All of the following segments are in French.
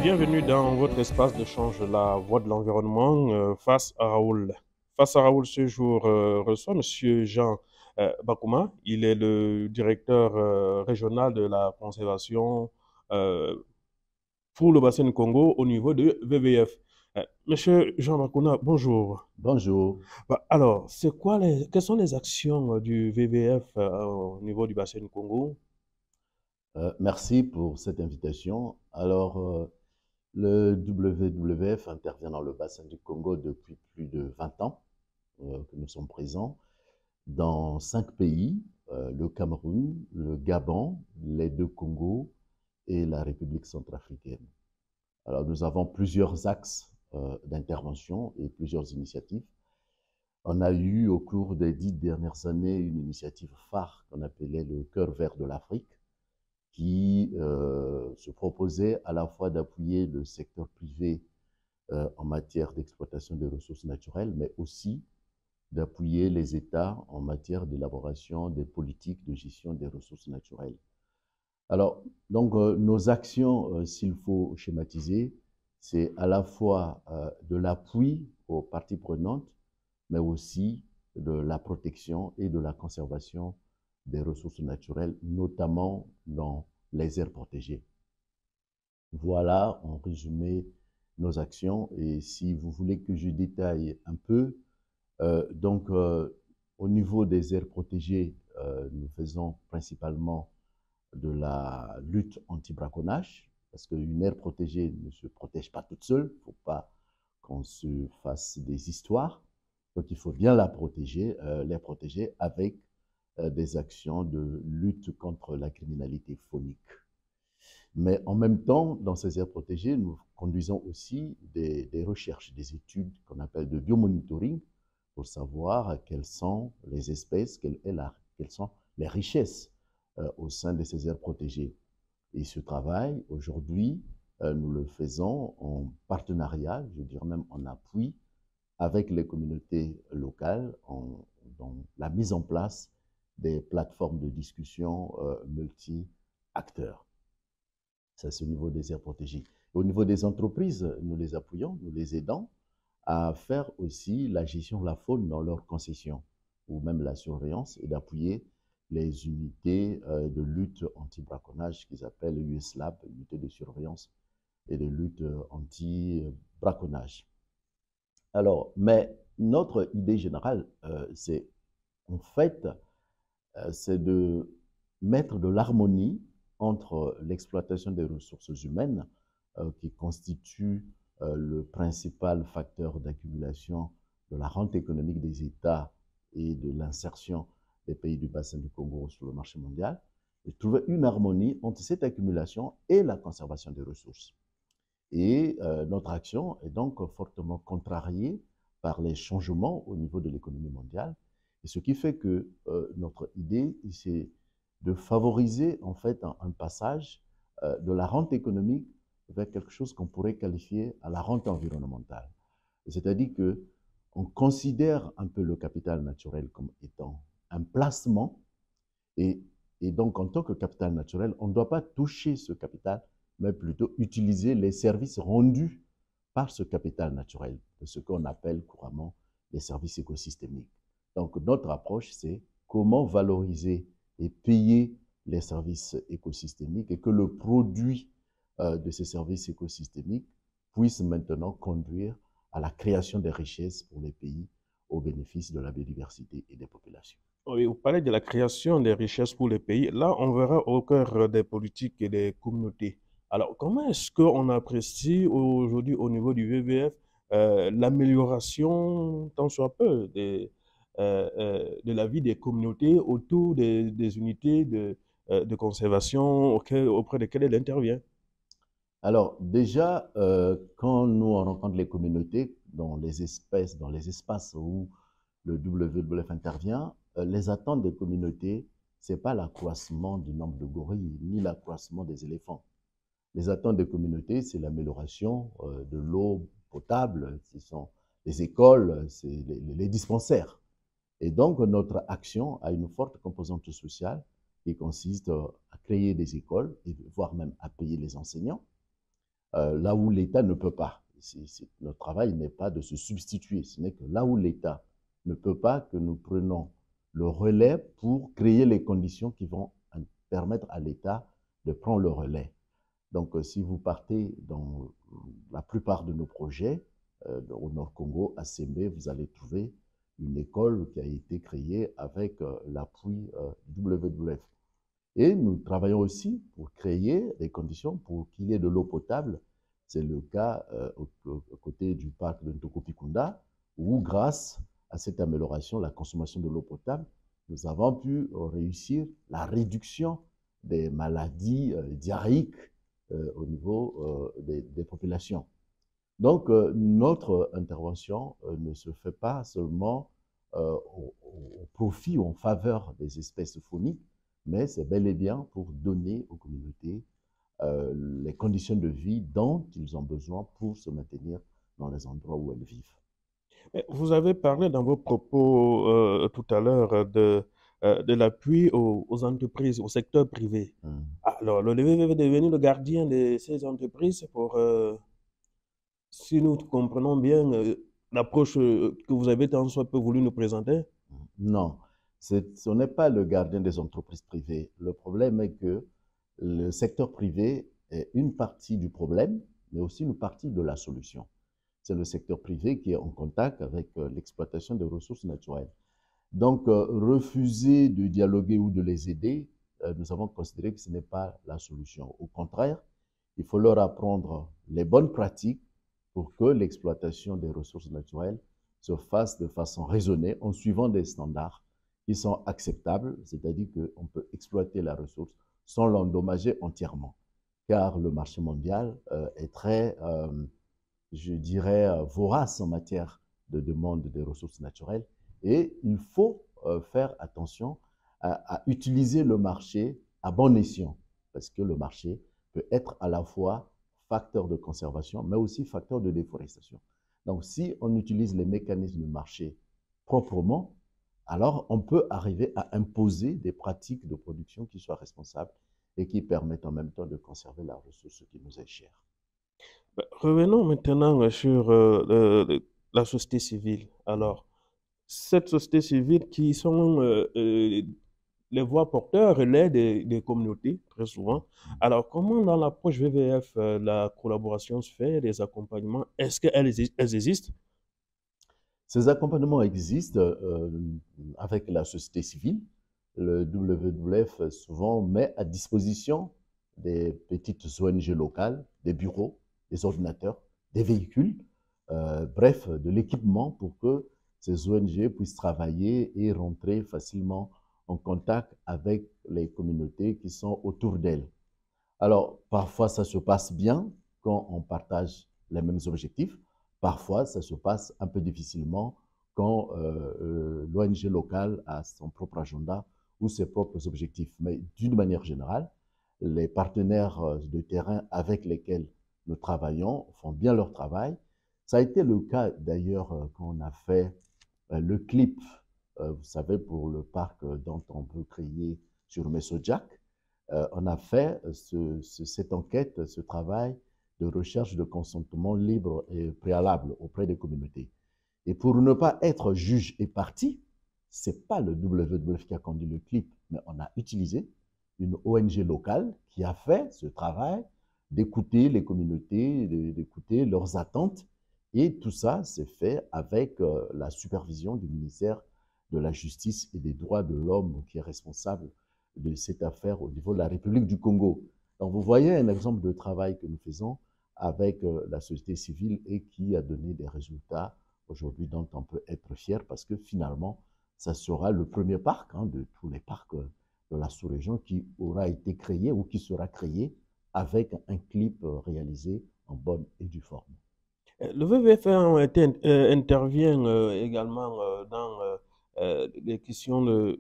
Bienvenue dans votre espace d'échange, la voix de l'environnement, face à Raoul. Face à Raoul, ce jour reçoit Monsieur Jean Bakouma. Il est le directeur régional de la conservation euh, pour le bassin du Congo au niveau de VVF. Monsieur Jean Bakouna, bonjour. Bonjour. Alors, quelles sont les actions du VVF au niveau du bassin du Congo? Merci pour cette invitation. Alors, le WWF intervient dans le bassin du Congo depuis plus de 20 ans que nous sommes présents dans 5 pays, le Cameroun, le Gabon, les deux Congos et la République centrafricaine. Alors, nous avons plusieurs axes d'intervention et plusieurs initiatives. On a eu au cours des 10 dernières années une initiative phare qu'on appelait le Cœur vert de l'Afrique, qui se proposait à la fois d'appuyer le secteur privé en matière d'exploitation des ressources naturelles, mais aussi d'appuyer les États en matière d'élaboration des politiques de gestion des ressources naturelles. Alors, donc, nos actions, s'il faut schématiser, c'est à la fois de l'appui aux parties prenantes, mais aussi de la protection et de la conservation des ressources naturelles, notamment dans les aires protégées. Voilà en résumé nos actions. Et si vous voulez que je détaille un peu, au niveau des aires protégées, nous faisons principalement de la lutte anti-braconnage, parce qu'une aire protégée ne se protège pas toute seule, il ne faut pas qu'on se fasse des histoires. Donc il faut bien les protéger avec des actions de lutte contre la criminalité phonique. Mais en même temps, dans ces aires protégées, nous conduisons aussi des recherches, des études qu'on appelle de biomonitoring pour savoir quelles sont les espèces, quelles sont les richesses au sein de ces aires protégées. Et ce travail, aujourd'hui, nous le faisons en partenariat, je dirais même en appui, avec les communautés locales dans la mise en place des plateformes de discussion multi-acteurs. Ça, c'est au niveau des aires protégées. Au niveau des entreprises, nous les appuyons, nous les aidons à faire aussi la gestion de la faune dans leurs concessions, ou même la surveillance, et d'appuyer les unités de lutte anti-braconnage qu'ils appellent USLAB, unité de surveillance et de lutte anti-braconnage. Alors, mais notre idée générale, c'est en fait, c'est de mettre de l'harmonie entre l'exploitation des ressources humaines, qui constitue le principal facteur d'accumulation de la rente économique des États et de l'insertion des pays du bassin du Congo sur le marché mondial, et trouver une harmonie entre cette accumulation et la conservation des ressources. Et notre action est donc fortement contrariée par les changements au niveau de l'économie mondiale. Et ce qui fait que notre idée, c'est de favoriser en fait un passage de la rente économique vers quelque chose qu'on pourrait qualifier à la rente environnementale. C'est-à-dire qu'on considère un peu le capital naturel comme étant un placement et, et donc en tant que capital naturel, on ne doit pas toucher ce capital, mais plutôt utiliser les services rendus par ce capital naturel, ce qu'on appelle couramment les services écosystémiques. Donc notre approche, c'est comment valoriser et payer les services écosystémiques et que le produit de ces services écosystémiques puisse maintenant conduire à la création des richesses pour les pays au bénéfice de la biodiversité et des populations. Oui, vous parlez de la création des richesses pour les pays. Là, on verra au cœur des politiques et des communautés. Alors, comment est-ce qu'on apprécie aujourd'hui au niveau du VVF l'amélioration, tant soit peu, de la vie des communautés autour des unités de conservation auprès desquelles elle intervient? Alors déjà, quand nous on rencontre les communautés dans les espèces, dans les espaces où le WWF intervient, les attentes des communautés, ce n'est pas l'accroissement du nombre de gorilles, ni l'accroissement des éléphants. Les attentes des communautés, c'est l'amélioration de l'eau potable, ce sont les écoles, c'est les dispensaires. Et donc, notre action a une forte composante sociale qui consiste à créer des écoles, et voire même à payer les enseignants, là où l'État ne peut pas. Notre travail n'est pas de se substituer, ce n'est que là où l'État ne peut pas que nous prenons le relais pour créer les conditions qui vont permettre à l'État de prendre le relais. Donc, si vous partez dans la plupart de nos projets, au Nord Congo, à Sembe, vous allez trouver une école qui a été créée avec l'appui du WWF. Et nous travaillons aussi pour créer des conditions pour qu'il y ait de l'eau potable. C'est le cas aux côtés du parc de Ntokopikunda, où grâce à cette amélioration, la consommation de l'eau potable, nous avons pu réussir la réduction des maladies diarrhéiques au niveau des populations. Donc, notre intervention ne se fait pas seulement au profit ou en faveur des espèces fauniques, mais c'est bel et bien pour donner aux communautés les conditions de vie dont ils ont besoin pour se maintenir dans les endroits où elles vivent. Vous avez parlé dans vos propos tout à l'heure de l'appui aux entreprises, au secteur privé. Alors, le LVV est devenu le gardien de ces entreprises pour, si nous comprenons bien l'approche que vous avez tant soit peu voulu nous présenter. Non, ce n'est pas le gardien des entreprises privées. Le problème est que le secteur privé est une partie du problème, mais aussi une partie de la solution. C'est le secteur privé qui est en contact avec l'exploitation des ressources naturelles. Donc, refuser de dialoguer ou de les aider, nous avons considéré que ce n'est pas la solution. Au contraire, il faut leur apprendre les bonnes pratiques pour que l'exploitation des ressources naturelles se fasse de façon raisonnée en suivant des standards qui sont acceptables, c'est-à-dire qu'on peut exploiter la ressource sans l'endommager entièrement. Car le marché mondial est très, je dirais, vorace en matière de demande des ressources naturelles et il faut faire attention à utiliser le marché à bon escient parce que le marché peut être à la fois facteur de conservation, mais aussi facteur de déforestation. Donc, si on utilise les mécanismes du marché proprement, alors on peut arriver à imposer des pratiques de production qui soient responsables et qui permettent en même temps de conserver la ressource qui nous est chère. Revenons maintenant sur la société civile. Alors, cette société civile qui sont les voix porteurs relais des communautés, très souvent. Alors, comment dans l'approche VVF, la collaboration se fait, les accompagnements, est-ce qu'elles existent? Ces accompagnements existent avec la société civile. Le WWF souvent met à disposition des petites ONG locales, des bureaux, des ordinateurs, des véhicules, bref, de l'équipement pour que ces ONG puissent travailler et rentrer facilement en contact avec les communautés qui sont autour d'elles. Alors, parfois, ça se passe bien quand on partage les mêmes objectifs. Parfois, ça se passe un peu difficilement quand l'ONG locale a son propre agenda ou ses propres objectifs. Mais d'une manière générale, les partenaires de terrain avec lesquels nous travaillons font bien leur travail. Ça a été le cas d'ailleurs quand on a fait le clip, vous savez, pour le parc dont on veut créer sur Mesojak. On a fait cette enquête, ce travail de recherche de consentement libre et préalable auprès des communautés. Et pour ne pas être juge et partie, ce n'est pas le WWF qui a conduit le clip, mais on a utilisé une ONG locale qui a fait ce travail d'écouter les communautés, d'écouter leurs attentes. Et tout ça s'est fait avec la supervision du ministère de la Justice et des Droits de l'Homme qui est responsable de cette affaire au niveau de la République du Congo. Donc vous voyez un exemple de travail que nous faisons avec la société civile et qui a donné des résultats aujourd'hui dont on peut être fier parce que finalement, ça sera le premier parc de tous les parcs de la sous-région qui aura été créé ou qui sera créé avec un clip réalisé en bonne et due forme. Le WWF intervient également dans les questions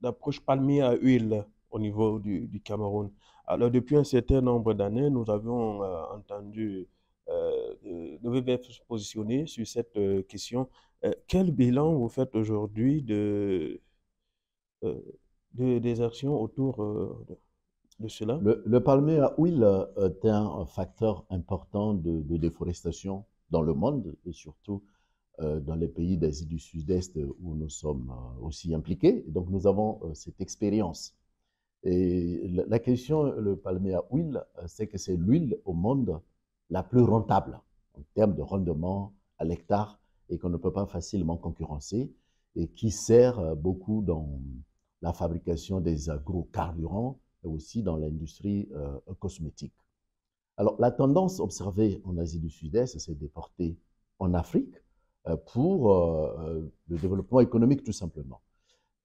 d'approche palmier à huile au niveau du Cameroun. Alors, depuis un certain nombre d'années, nous avons entendu le WWF se positionner sur cette question. Quel bilan vous faites aujourd'hui euh, des actions autour de cela? Le palmier à huile est un facteur important de déforestation dans le monde et surtout dans les pays d'Asie du Sud-Est où nous sommes aussi impliqués. Et donc nous avons cette expérience. Et la question, le palmier à huile, c'est que c'est l'huile au monde la plus rentable en termes de rendement à l'hectare et qu'on ne peut pas facilement concurrencer et qui sert beaucoup dans la fabrication des agrocarburants et aussi dans l'industrie cosmétique. Alors, la tendance observée en Asie du Sud-Est, c'est de porter en Afrique pour le développement économique tout simplement.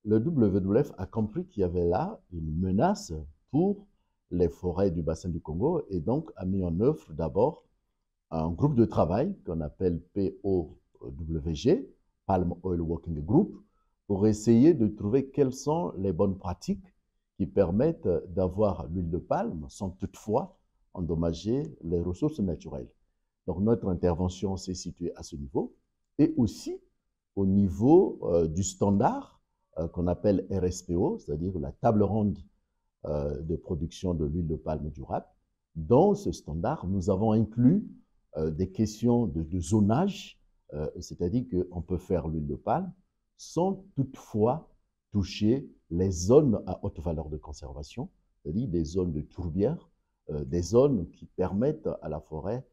Le WWF a compris qu'il y avait là une menace pour les forêts du bassin du Congo et donc a mis en œuvre d'abord un groupe de travail qu'on appelle POWG, Palm Oil Working Group, pour essayer de trouver quelles sont les bonnes pratiques qui permettent d'avoir l'huile de palme sans toutefois endommager les ressources naturelles. Donc notre intervention s'est située à ce niveau et aussi au niveau du standard qu'on appelle RSPO, c'est-à-dire la table ronde de production de l'huile de palme durable. Dans ce standard, nous avons inclus des questions de zonage, c'est-à-dire qu'on peut faire l'huile de palme sans toutefois toucher les zones à haute valeur de conservation, c'est-à-dire des zones de tourbière, des zones qui permettent à la forêt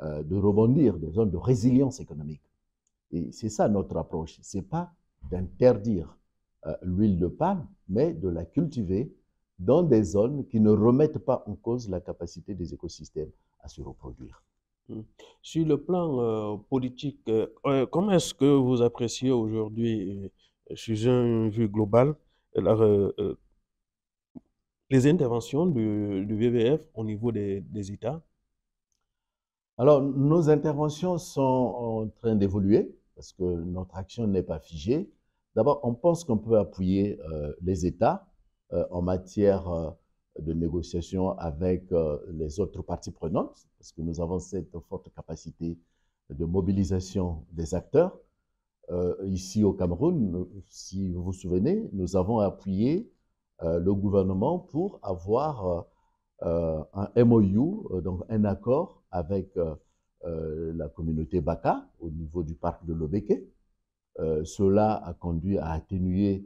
de rebondir, des zones de résilience économique. Et c'est ça notre approche. Ce n'est pas d'interdire l'huile de palme, mais de la cultiver dans des zones qui ne remettent pas en cause la capacité des écosystèmes à se reproduire. Mm. Sur le plan politique, comment est-ce que vous appréciez aujourd'hui, sous un vue global, la, les interventions du WWF au niveau des États? Alors, nos interventions sont en train d'évoluer parce que notre action n'est pas figée. D'abord, on pense qu'on peut appuyer les États en matière de négociation avec les autres parties prenantes parce que nous avons cette forte capacité de mobilisation des acteurs. Ici au Cameroun, si vous vous souvenez, nous avons appuyé le gouvernement pour avoir un MOU, donc un accord avec la communauté Baka au niveau du parc de Lobeke. Cela a conduit à atténuer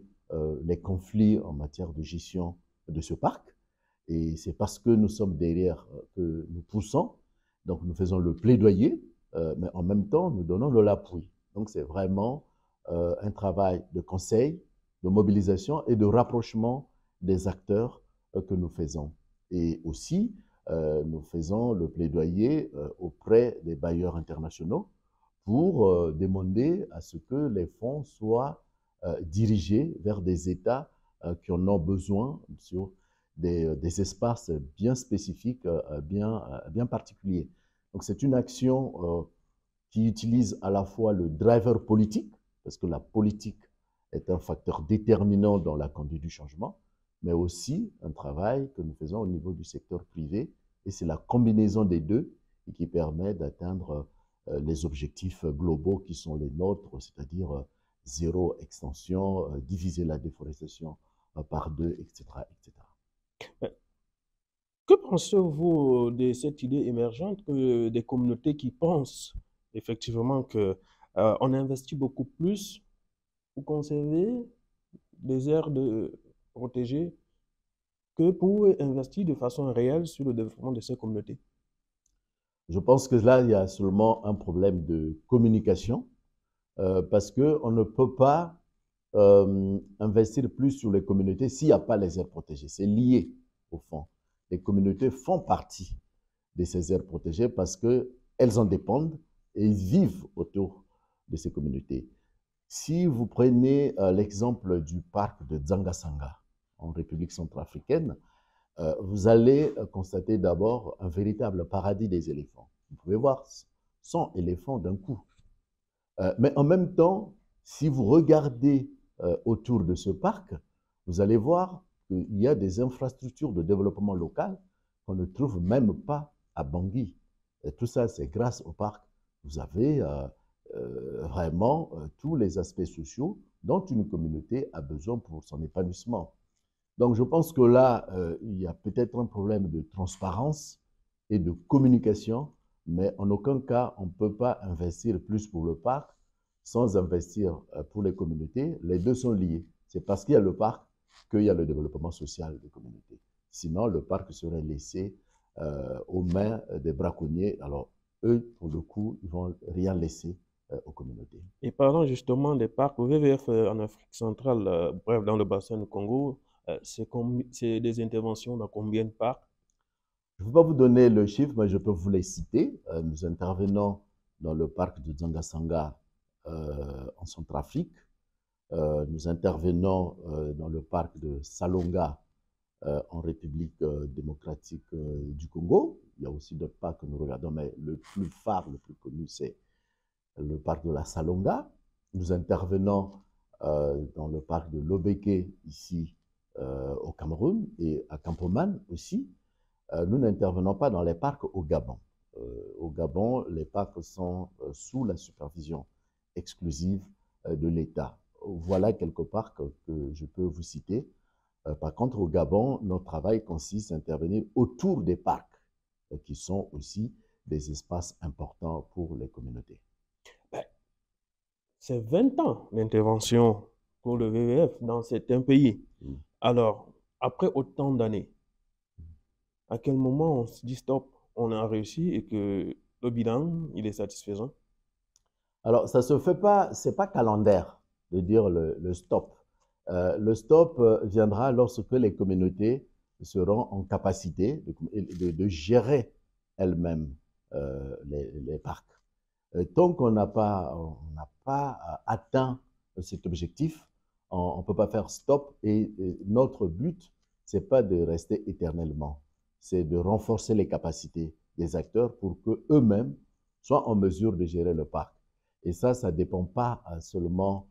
les conflits en matière de gestion de ce parc. Et c'est parce que nous sommes derrière que nous poussons. Donc nous faisons le plaidoyer, mais en même temps nous donnons de l'appui. Donc c'est vraiment un travail de conseil, de mobilisation et de rapprochement des acteurs que nous faisons. Et aussi, nous faisons le plaidoyer auprès des bailleurs internationaux pour demander à ce que les fonds soient dirigés vers des États qui en ont besoin sur des espaces bien spécifiques, bien particuliers. Donc c'est une action qui utilise à la fois le driver politique, parce que la politique est un facteur déterminant dans la conduite du changement, mais aussi un travail que nous faisons au niveau du secteur privé, et c'est la combinaison des deux qui permet d'atteindre les objectifs globaux qui sont les nôtres, c'est-à-dire zéro extension, diviser la déforestation par deux, etc., etc. Que pensez-vous de cette idée émergente que des communautés qui pensent effectivement que on investit beaucoup plus pour conserver des aires protégées que pour investir de façon réelle sur le développement de ces communautés? Je pense que là, il y a seulement un problème de communication parce qu'on ne peut pas investir plus sur les communautés s'il n'y a pas les aires protégées. C'est lié au fond. Les communautés font partie de ces aires protégées parce qu'elles en dépendent et ils vivent autour de ces communautés. Si vous prenez l'exemple du parc de Dzanga-Sanga en République centrafricaine, vous allez constater d'abord un véritable paradis des éléphants. Vous pouvez voir 100 éléphants d'un coup. Mais en même temps, si vous regardez autour de ce parc, vous allez voir qu'il y a des infrastructures de développement local qu'on ne trouve même pas à Bangui. Et tout ça, c'est grâce au parc. Vous avez vraiment tous les aspects sociaux dont une communauté a besoin pour son épanouissement. Donc, je pense que là, il y a peut-être un problème de transparence et de communication, mais en aucun cas, on ne peut pas investir plus pour le parc sans investir pour les communautés. Les deux sont liés. C'est parce qu'il y a le parc qu'il y a le développement social des communautés. Sinon, le parc serait laissé aux mains des braconniers. Alors, eux, pour le coup, ils ne vont rien laisser aux communautés. Et parlant justement des parcs, le WWF en Afrique centrale, bref, dans le bassin du Congo, c'est des interventions dans combien de parcs? Je ne peux pas vous donner le chiffre, mais je peux vous les citer. Nous intervenons dans le parc de Dzanga-Sanga en Centrafrique. Nous intervenons dans le parc de Salonga en République démocratique du Congo. Il y a aussi d'autres parcs que nous regardons, mais le plus phare, le plus connu, c'est le parc de la Salonga. Nous intervenons dans le parc de Lobeke, ici au Cameroun, et à Campoman aussi. Nous n'intervenons pas dans les parcs au Gabon. Au Gabon, les parcs sont sous la supervision exclusive de l'État. Voilà quelques parcs que je peux vous citer. Par contre, au Gabon, notre travail consiste à intervenir autour des parcs, qui sont aussi des espaces importants pour les communautés. Ben, c'est 20 ans d'intervention pour le WWF dans certains pays. Oui. Alors, après autant d'années, à quel moment on se dit stop, on a réussi et que le bilan, il est satisfaisant? Alors, ça se fait pas, c'est pas calendaire de dire le stop. Le stop viendra lorsque les communautés seront en capacité de gérer elles-mêmes les parcs. Tant qu'on n'a pas atteint cet objectif, on ne peut pas faire stop. Et notre but, ce n'est pas de rester éternellement, c'est de renforcer les capacités des acteurs pour qu'eux-mêmes soient en mesure de gérer le parc. Et ça ne dépend pas seulement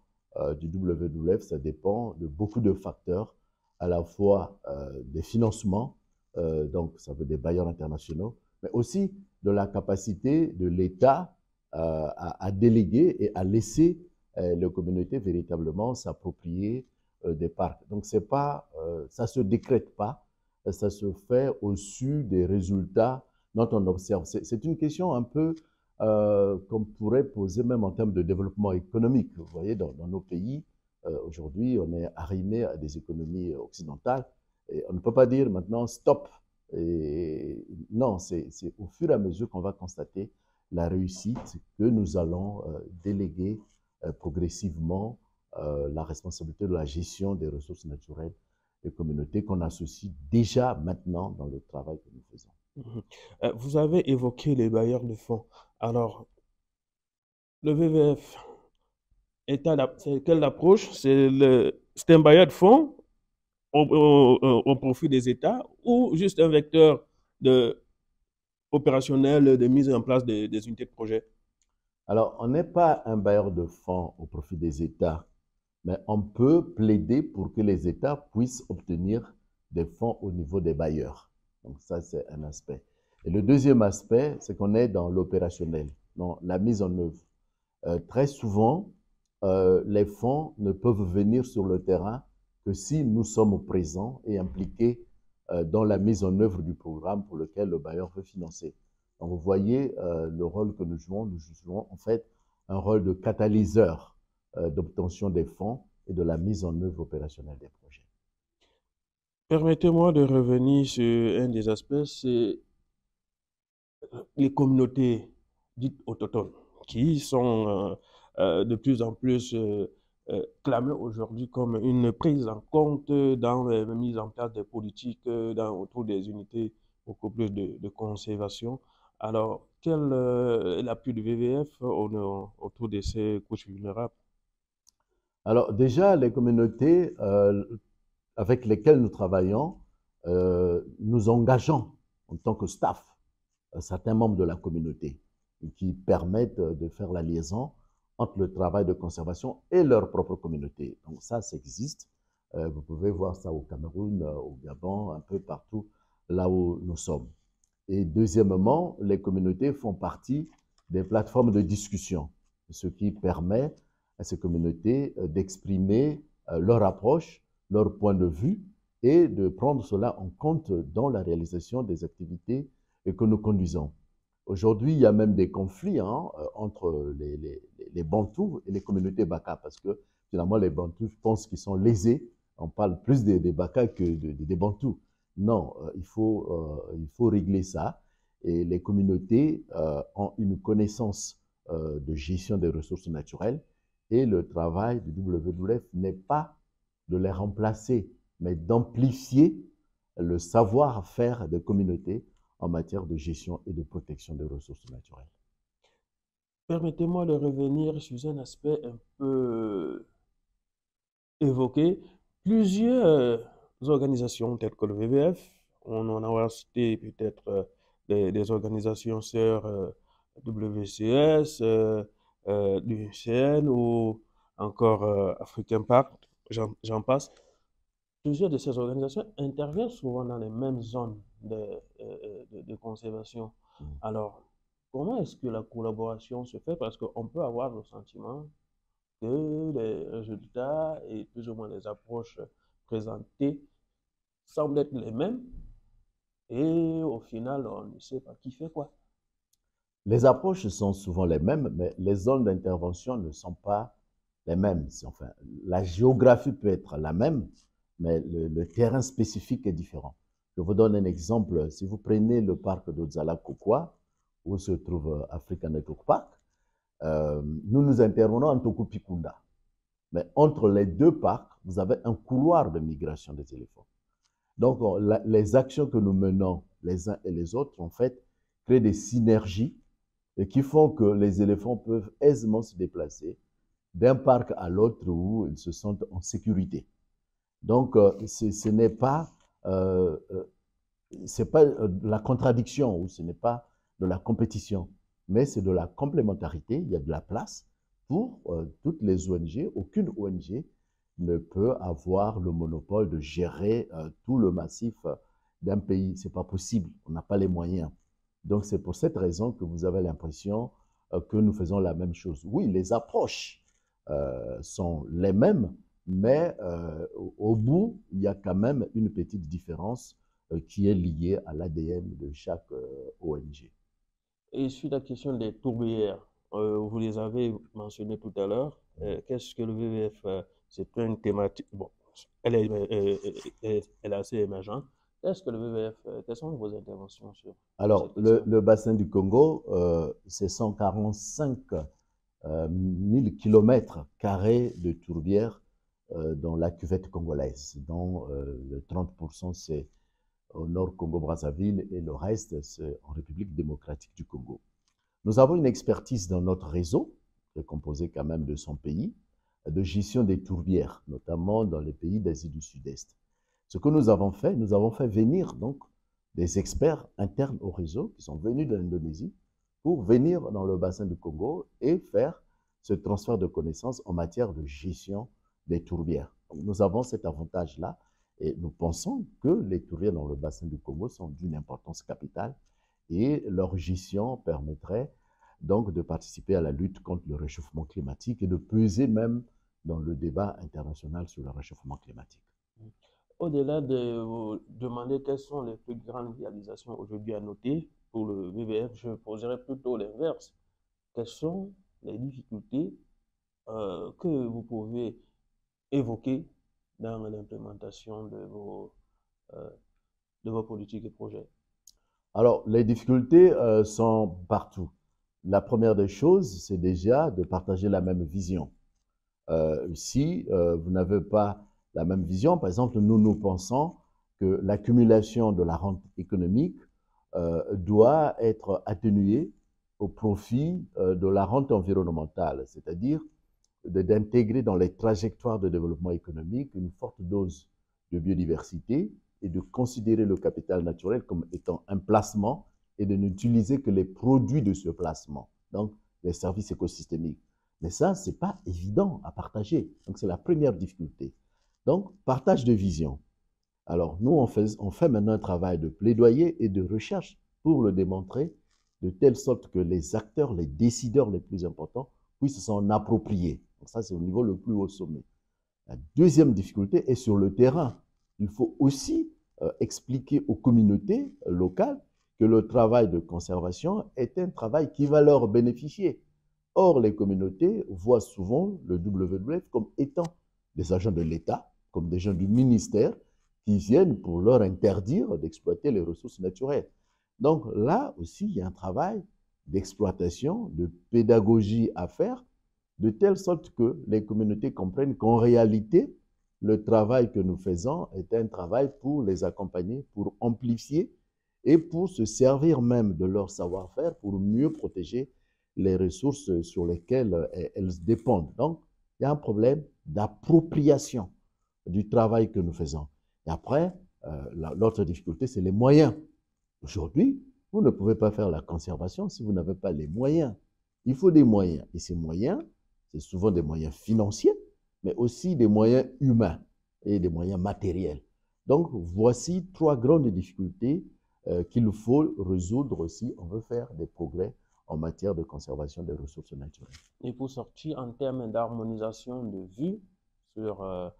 du WWF, ça dépend de beaucoup de facteurs, à la fois des financements, donc ça veut dire des bailleurs internationaux, mais aussi de la capacité de l'État à déléguer et à laisser les communautés véritablement s'approprier des parcs. Donc c'est pas, ça ne se décrète pas, ça se fait au su des résultats dont on observe. C'est une question un peu qu'on pourrait poser même en termes de développement économique. Vous voyez, dans nos pays, aujourd'hui, on est arrimé à des économies occidentales et on ne peut pas dire maintenant stop. Et non, c'est au fur et à mesure qu'on va constater la réussite que nous allons déléguer progressivement la responsabilité de la gestion des ressources naturelles des communautés qu'on associe déjà maintenant dans le travail que nous faisons. Vous avez évoqué les bailleurs de fonds. Alors, le WWF c'est quelle approche? C'est un bailleur de fonds au profit des États ou juste un vecteur opérationnel de mise en place des unités de projet? Alors, on n'est pas un bailleur de fonds au profit des États, mais on peut plaider pour que les États puissent obtenir des fonds au niveau des bailleurs. Donc ça, c'est un aspect. Et le deuxième aspect, c'est qu'on est dans l'opérationnel, dans la mise en œuvre. Très souvent, les fonds ne peuvent venir sur le terrain que si nous sommes présents et impliqués dans la mise en œuvre du programme pour lequel le bailleur veut financer. Donc vous voyez le rôle que nous jouons en fait un rôle de catalyseur d'obtention des fonds et de la mise en œuvre opérationnelle des projets. Permettez-moi de revenir sur un des aspects, c'est les communautés dites autochtones qui sont de plus en plus clamées aujourd'hui comme une prise en compte dans la mise en place des politiques autour des unités beaucoup plus de conservation. Alors, quel est l'appui du WWF autour de ces couches vulnérables? Alors déjà, les communautés avec lesquelles nous travaillons, nous engageons en tant que staff certains membres de la communauté qui permettent de faire la liaison entre le travail de conservation et leur propre communauté. Donc ça existe. Vous pouvez voir ça au Cameroun, au Gabon, un peu partout là où nous sommes. Et deuxièmement, les communautés font partie des plateformes de discussion, ce qui permet à ces communautés d'exprimer leur approche, leur point de vue et de prendre cela en compte dans la réalisation des activités que nous conduisons. Aujourd'hui, il y a même des conflits entre les Bantous et les communautés Baka, parce que finalement, les Bantous pensent qu'ils sont lésés. On parle plus des Baka que des Bantous. Non, il faut régler ça. Et les communautés ont une connaissance de gestion des ressources naturelles. Et le travail du WWF n'est pas de les remplacer, mais d'amplifier le savoir-faire des communautés en matière de gestion et de protection des ressources naturelles. Permettez-moi de revenir sur un aspect un peu évoqué. Plusieurs organisations telles que le WWF, on en a cité peut-être des organisations sœurs WCS, l'UCN ou encore African Pact, j'en passe. Plusieurs de ces organisations interviennent souvent dans les mêmes zones de conservation. Alors, comment est-ce que la collaboration se fait? Parce qu'on peut avoir le sentiment que les résultats et plus ou moins les approches présentées semblent être les mêmes et au final, on ne sait pas qui fait quoi. Les approches sont souvent les mêmes, mais les zones d'intervention ne sont pas les mêmes. Enfin, la géographie peut être la même, mais le terrain spécifique est différent. Je vous donne un exemple. Si vous prenez le parc de Dzala-Kokwa, où se trouve African Network Park, nous intervenons en Tokupikunda. Mais entre les deux parcs, vous avez un couloir de migration des éléphants. Donc, les actions que nous menons les uns et les autres, en fait, créent des synergies et qui font que les éléphants peuvent aisément se déplacer d'un parc à l'autre où ils se sentent en sécurité. Donc, ce n'est pas, de la contradiction ou ce n'est pas de la compétition, mais c'est de la complémentarité. Il y a de la place pour toutes les ONG. Aucune ONG ne peut avoir le monopole de gérer tout le massif d'un pays. Ce n'est pas possible. On n'a pas les moyens. Donc, c'est pour cette raison que vous avez l'impression que nous faisons la même chose. Oui, les approches sont les mêmes, mais au bout, il y a quand même une petite différence qui est liée à l'ADN de chaque ONG. Et sur la question des tourbières, vous les avez mentionnées tout à l'heure. Qu'est-ce que le WWF, c'est une thématique, bon, elle est assez émergente. Qu'est-ce que le WWF, quelles sont vos interventions sur Alors, cette question? le bassin du Congo, c'est 145 000 kilomètres carrés de tourbières dans la cuvette congolaise, dont le 30% c'est au nord Congo-Brazzaville et le reste c'est en République démocratique du Congo. Nous avons une expertise dans notre réseau, qui est composé quand même de 100 pays, de gestion des tourbières, notamment dans les pays d'Asie du Sud-Est. Ce que nous avons fait venir donc des experts internes au réseau qui sont venus de l'Indonésie pour venir dans le bassin du Congo et faire ce transfert de connaissances en matière de gestion des tourbières. Donc, nous avons cet avantage-là et nous pensons que les tourbières dans le bassin du Congo sont d'une importance capitale et leur gestion permettrait donc de participer à la lutte contre le réchauffement climatique et de peser même dans le débat international sur le réchauffement climatique. Au-delà de vous demander quelles sont les plus grandes réalisations aujourd'hui à noter pour le WWF, je poserai plutôt l'inverse. Quelles sont les difficultés que vous pouvez évoquer dans l'implémentation euh, de vos politiques et projets? Alors, les difficultés sont partout. La première des choses, c'est déjà de partager la même vision. Si vous n'avez pas la même vision, par exemple, nous pensons que l'accumulation de la rente économique doit être atténuée au profit de la rente environnementale, c'est-à-dire d'intégrer dans les trajectoires de développement économique une forte dose de biodiversité et de considérer le capital naturel comme étant un placement et de n'utiliser que les produits de ce placement, donc les services écosystémiques. Mais ça, ce n'est pas évident à partager. Donc, c'est la première difficulté. Donc, partage de vision. Alors, nous, on fait maintenant un travail de plaidoyer et de recherche pour le démontrer, de telle sorte que les acteurs, les décideurs les plus importants puissent s'en approprier. Donc, ça, c'est au niveau le plus haut sommet. La deuxième difficulté est sur le terrain. il faut aussi expliquer aux communautés locales que le travail de conservation est un travail qui va leur bénéficier. Or, les communautés voient souvent le WWF comme étant des agents de l'État, comme des gens du ministère, qui viennent pour leur interdire d'exploiter les ressources naturelles. Donc là aussi, il y a un travail d'exploitation, de pédagogie à faire, de telle sorte que les communautés comprennent qu'en réalité, le travail que nous faisons est un travail pour les accompagner, pour amplifier et pour se servir même de leur savoir-faire pour mieux protéger les ressources sur lesquelles elles dépendent. Donc, il y a un problème d'appropriation du travail que nous faisons. Et après, l'autre difficulté, c'est les moyens. Aujourd'hui, vous ne pouvez pas faire la conservation si vous n'avez pas les moyens. Il faut des moyens. Et ces moyens, c'est souvent des moyens financiers, mais aussi des moyens humains et des moyens matériels. Donc, voici trois grandes difficultés qu'il faut résoudre si on veut faire des progrès en matière de conservation des ressources naturelles. Et pour sortir en termes d'harmonisation de vue sur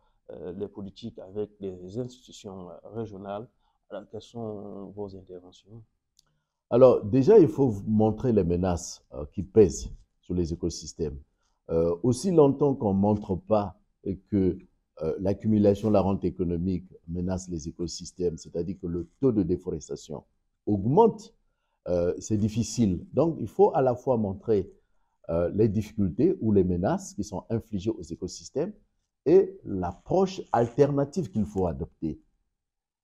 les politiques avec les institutions régionales, alors, quelles sont vos interventions? Alors, déjà, il faut montrer les menaces qui pèsent sur les écosystèmes. Aussi longtemps qu'on ne montre pas que l'accumulation de la rente économique menace les écosystèmes, c'est-à-dire que le taux de déforestation augmente, c'est difficile. Donc, il faut à la fois montrer les difficultés ou les menaces qui sont infligées aux écosystèmes et l'approche alternative qu'il faut adopter.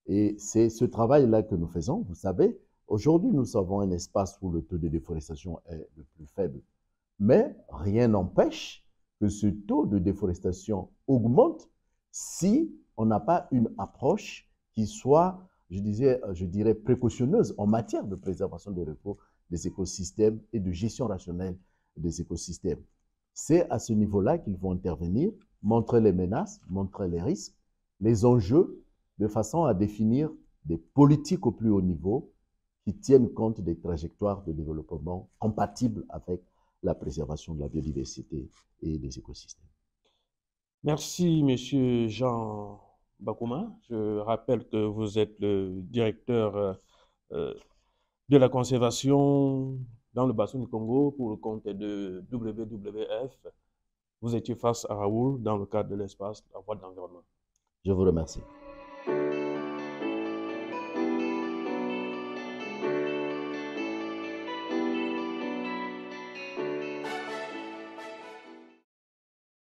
Et c'est ce travail-là que nous faisons. Vous savez, aujourd'hui, nous avons un espace où le taux de déforestation est le plus faible. Mais rien n'empêche que ce taux de déforestation augmente si on n'a pas une approche qui soit, je dirais, précautionneuse en matière de préservation des repos des écosystèmes et de gestion rationnelle des écosystèmes. C'est à ce niveau-là qu'il faut intervenir, montrer les menaces, montrer les risques, les enjeux, de façon à définir des politiques au plus haut niveau qui tiennent compte des trajectoires de développement compatibles avec la préservation de la biodiversité et des écosystèmes. Merci, Monsieur Jean Bakouma. Je rappelle que vous êtes le directeur de la conservation dans le bassin du Congo pour le compte de WWF. Vous étiez face à Raoul dans le cadre de l'espace La Voix de l'Environnement. Je vous remercie.